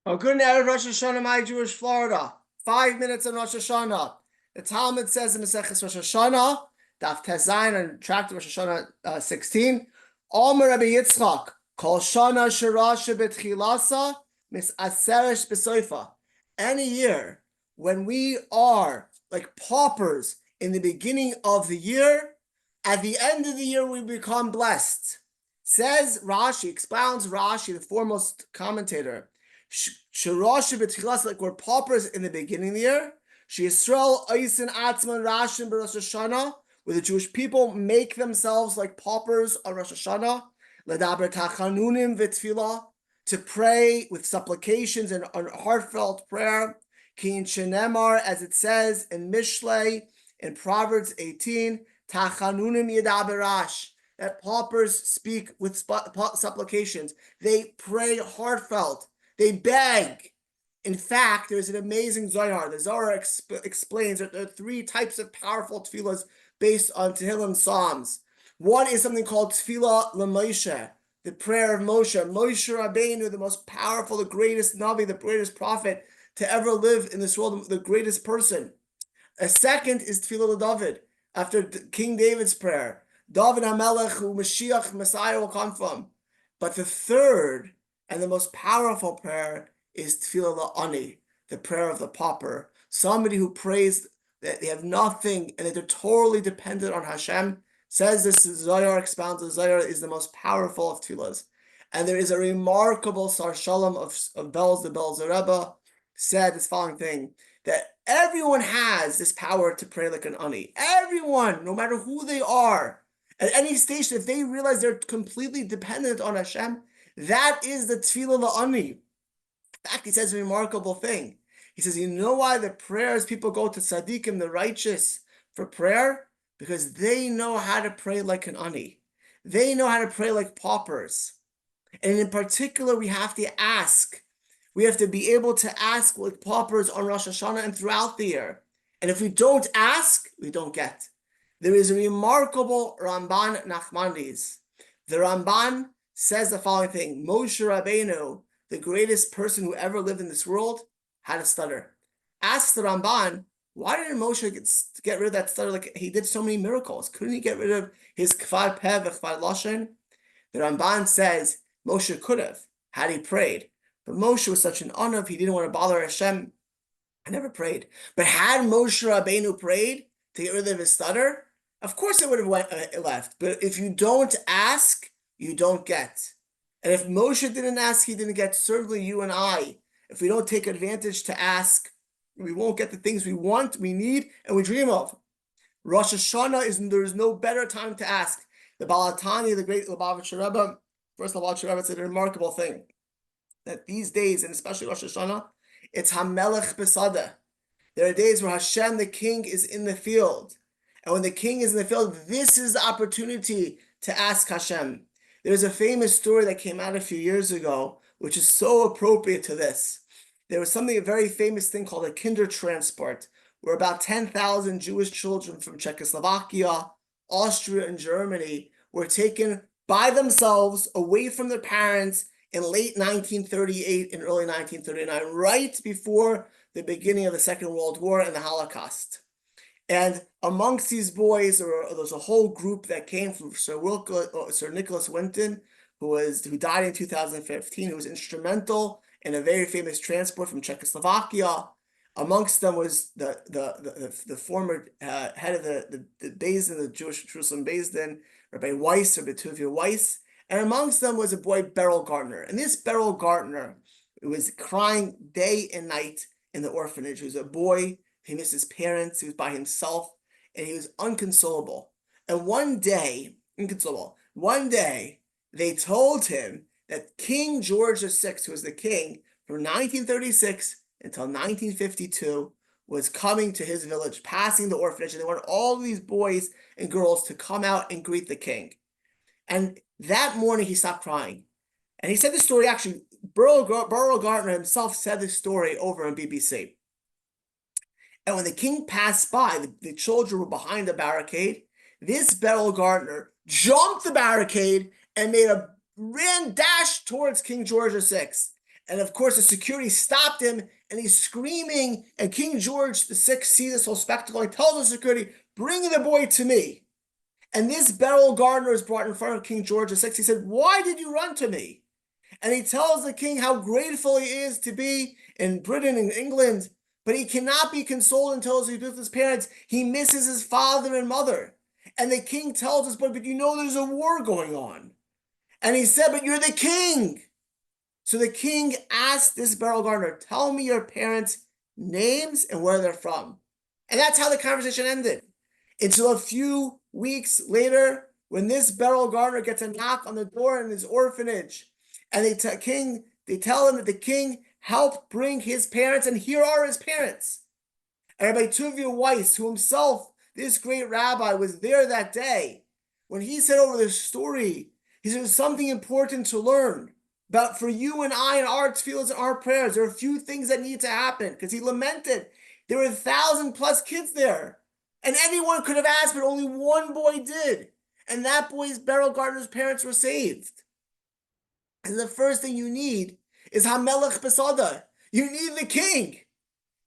Oh, good Erev Rosh Hashanah, MyJewishFlorida. 5 minutes on Rosh Hashanah. The Talmud says in Maseches Rosh Hashanah, Daf Tezayin and Tract Rosh Hashanah 16, Omer Rabbi Yitzchak, Kol Shana Shirasha B'Tchilasa Mis Aseresh B'Soifa. Any year when we are like paupers in the beginning of the year, at the end of the year we become blessed. Says Rashi, expounds Rashi, the foremost commentator. Like we're paupers in the beginning of the year. Yisrael Oisin Atzman Rashin Rosh Hashanah, where the Jewish people make themselves like paupers on Rosh Hashanah. Ledaber tachanunim v'tfilah, to pray with supplications and heartfelt prayer. Kin shenemar, as it says in Mishlei in Proverbs 18, tachanunim yedaberash, that paupers speak with supplications. They pray heartfelt. They beg. In fact, there's an amazing Zohar. The Zohar explains that there are three types of powerful tefillahs based on Tehillim Psalms. One is something called Tefillah LaMoshe, the prayer of Moshe. Moshe Rabbeinu, the most powerful, the greatest Navi, the greatest prophet to ever live in this world, the greatest person. A second is Tefillah LaDavid, after King David's prayer. David HaMelech, who Mashiach, Messiah, will come from. But the third and the most powerful prayer is Tefillah La'ani, the prayer of the pauper. Somebody who prays that they have nothing and that they're totally dependent on Hashem. Says this Zohar, expounds the Zohar is the most powerful of tefillahs. And there is a remarkable Sar Shalom of Belz, the Belzer Rebbe, said this following thing, that everyone has this power to pray like an ani. Everyone, no matter who they are, at any station, if they realize they're completely dependent on Hashem, that is the tefillah la'ani. In fact, he says a remarkable thing. He says, you know why the prayers, people go to tzaddikim, the righteous, for prayer? Because they know how to pray like an ani. They know how to pray like paupers. And in particular, we have to ask. We have to be able to ask like paupers on Rosh Hashanah and throughout the year. And if we don't ask, we don't get. There is a remarkable Ramban Nachmanides. The Ramban says the following thing: Moshe Rabbeinu, the greatest person who ever lived in this world, had a stutter. Ask the Ramban, why didn't Moshe get rid of that stutter? Like he did so many miracles. Couldn't he get rid of his kfar peh v'kfar lashon? The Ramban says Moshe could have, had he prayed. But Moshe was such an onav, he didn't want to bother Hashem. I never prayed. But had Moshe Rabbeinu prayed to get rid of his stutter, of course it would have left. But if you don't ask, you don't get. And if Moshe didn't ask, he didn't get. Certainly you and I, if we don't take advantage to ask, we won't get the things we want, we need, and we dream of. Rosh Hashanah, there's no better time to ask. The Balatani, the great Lubavitcher Rebbe, first Lubavitcher Rebbe said a remarkable thing, that these days, and especially Rosh Hashanah, it's Hamelech Besada. There are days where Hashem, the king, is in the field. And when the king is in the field, this is the opportunity to ask Hashem. There's a famous story that came out a few years ago, which is so appropriate to this. There was a very famous thing called a kinder transport, where about 10,000 Jewish children from Czechoslovakia, Austria, and Germany were taken by themselves away from their parents in late 1938 and early 1939, right before the beginning of the Second World War and the Holocaust. And amongst these boys, there was a whole group that came from Sir Nicholas Winton, who died in 2015, who was instrumental in a very famous transport from Czechoslovakia. Amongst them was the former head of the Beis Din, the Jewish Jerusalem Beis Din, Rabbi Weiss, Rabbi Tuvia Weiss. And amongst them was a boy, Beryl Gardner. And this Beryl Gardner was crying day and night in the orphanage. He was a boy. He missed his parents. He was by himself. And he was inconsolable. And one day, they told him that King George VI, who was the king from 1936 until 1952, was coming to his village, passing the orphanage. And they wanted all these boys and girls to come out and greet the king. And that morning, he stopped crying. And he said the story, actually, Beryl Gardner himself said the story over on BBC. And when the king passed by, the children were behind the barricade. This Beryl Gardner jumped the barricade and ran dash towards King George VI. And of course, the security stopped him, and he's screaming. And King George VI sees this whole spectacle. He tells the security, "Bring the boy to me." And this beryl gardener is brought in front of King George VI. He said, "Why did you run to me?" And he tells the king how grateful he is to be in Britain and England, but he cannot be consoled until he's with his parents. He misses his father and mother. And the king tells his boy, "But you know there's a war going on." And he said, "But you're the king." So the king asked this beryl gardener, "Tell me your parents' names and where they're from." And that's how the conversation ended. Until a few weeks later, when this beryl gardener gets a knock on the door in his orphanage, and they tell him that the king helped bring his parents, and here are his parents. And Rabbi Tuvia Weiss, who himself, this great rabbi, was there that day. When he said over this story, he said there's something important to learn about for you and I and our tefillahs and our prayers. There are a few things that need to happen, because he lamented there were 1,000+ kids there, and anyone could have asked, but only one boy did, and that boy's beryl gardener's parents were saved. And the first thing you need is Hamelech Besada. You need the king.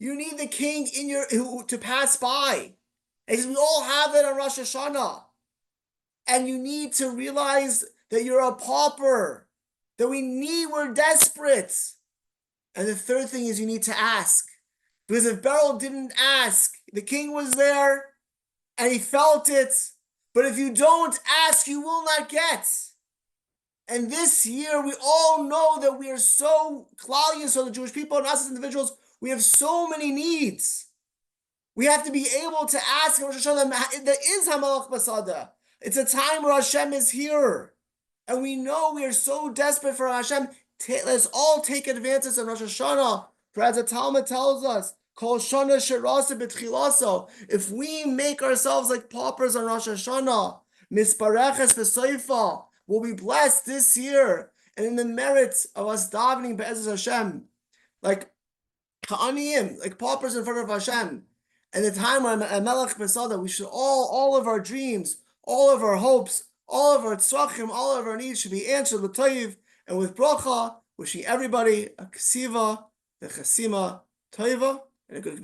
You need the king to pass by. And we all have that on Rosh Hashanah. And you need to realize that you're a pauper, that we're desperate. And the third thing is you need to ask. Because if Beryl didn't ask, the king was there and he felt it. But if you don't ask, you will not get. And this year, we all know that we are so klal, so the Jewish people and us as individuals, we have so many needs. We have to be able to ask Rosh Hashanah, there is Hamelech Basada. It's a time where Hashem is here. And we know we are so desperate for Hashem. Let's all take advantage of Rosh Hashanah. For as the Talmud tells us, Kol Shana Shirasa B'Tchilaso, if we make ourselves like paupers on Rosh Hashanah, Mispareches V'Soifa, we'll be blessed this year. And in the merits of us davening Be'ezus Hashem, like Ka'aniyim, like paupers in front of Hashem. And the time when Melech Besada, we should all of our dreams, all of our hopes, all of our tzrachim, all of our needs should be answered with toiv and with bracha, wishing everybody a kesiva, a chasima, toiva, and a good